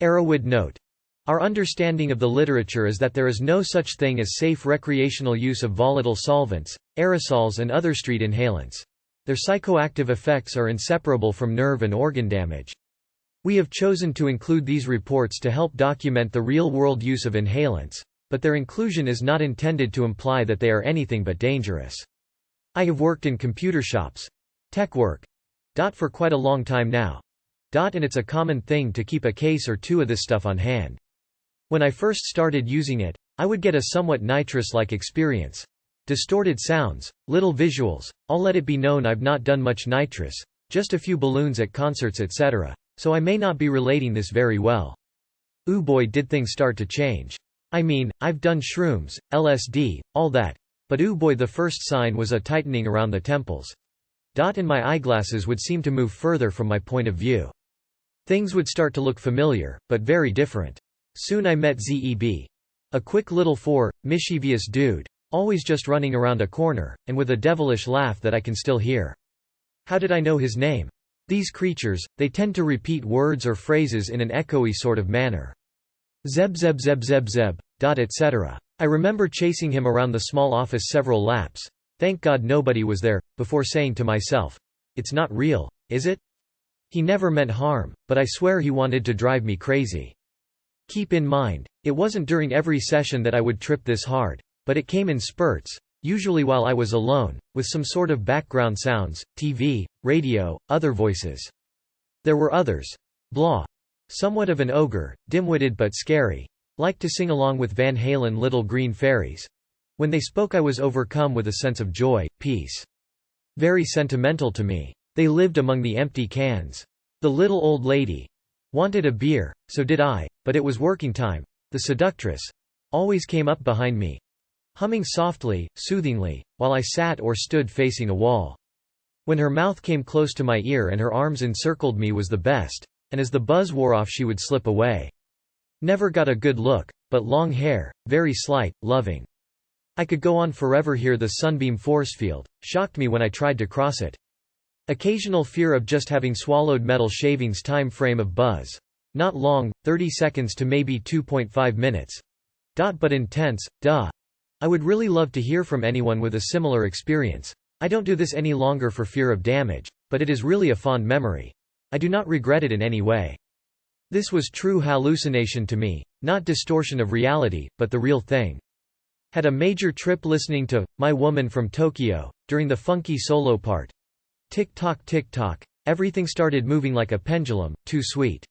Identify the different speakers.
Speaker 1: Erowid note. Our understanding of the literature is that there is no such thing as safe recreational use of volatile solvents, aerosols and other street inhalants. Their psychoactive effects are inseparable from nerve and organ damage. We have chosen to include these reports to help document the real-world use of inhalants, but their inclusion is not intended to imply that they are anything but dangerous. I have worked in computer shops. Tech work. For quite a long time now. And it's a common thing to keep a case or two of this stuff on hand. When I first started using it, I would get a somewhat nitrous-like experience. Distorted sounds, little visuals. I'll let it be known I've not done much nitrous, just a few balloons at concerts etc., so I may not be relating this very well. Ooh boy did things start to change. I mean, I've done shrooms, LSD, all that. But ooh boy the first sign was a tightening around the temples. And my eyeglasses would seem to move further from my point of view. Things would start to look familiar, but very different. Soon I met Zeb. A quick little mischievous dude, always just running around a corner, and with a devilish laugh that I can still hear. How did I know his name? These creatures, they tend to repeat words or phrases in an echoey sort of manner. Zeb zeb zeb zeb zeb, etc. I remember chasing him around the small office several laps. Thank God nobody was there, before saying to myself, "It's not real, is it?" He never meant harm, but I swear he wanted to drive me crazy. Keep in mind, it wasn't during every session that I would trip this hard, but it came in spurts, usually while I was alone, with some sort of background sounds, TV, radio, other voices. There were others. Blah. Somewhat of an ogre, dim-witted but scary. Liked to sing along with Van Halen Little Green Fairies. When they spoke I was overcome with a sense of joy, peace. Very sentimental to me. They lived among the empty cans. The little old lady wanted a beer, so did I, but it was working time. The seductress always came up behind me, humming softly, soothingly, while I sat or stood facing a wall. When her mouth came close to my ear and her arms encircled me was the best, and as the buzz wore off she would slip away. Never got a good look, but long hair, very slight, loving. I could go on forever here. The sunbeam force field shocked me when I tried to cross it. Occasional fear of just having swallowed metal shavings. Time frame of buzz. Not long, 30 seconds to maybe 2.5 minutes. But intense, I would really love to hear from anyone with a similar experience. I don't do this any longer for fear of damage, but it is really a fond memory. I do not regret it in any way. This was true hallucination to me, not distortion of reality, but the real thing. Had a major trip listening to My Woman from Tokyo, during the funky solo part. Tick-tock tick-tock, everything started moving like a pendulum, too sweet.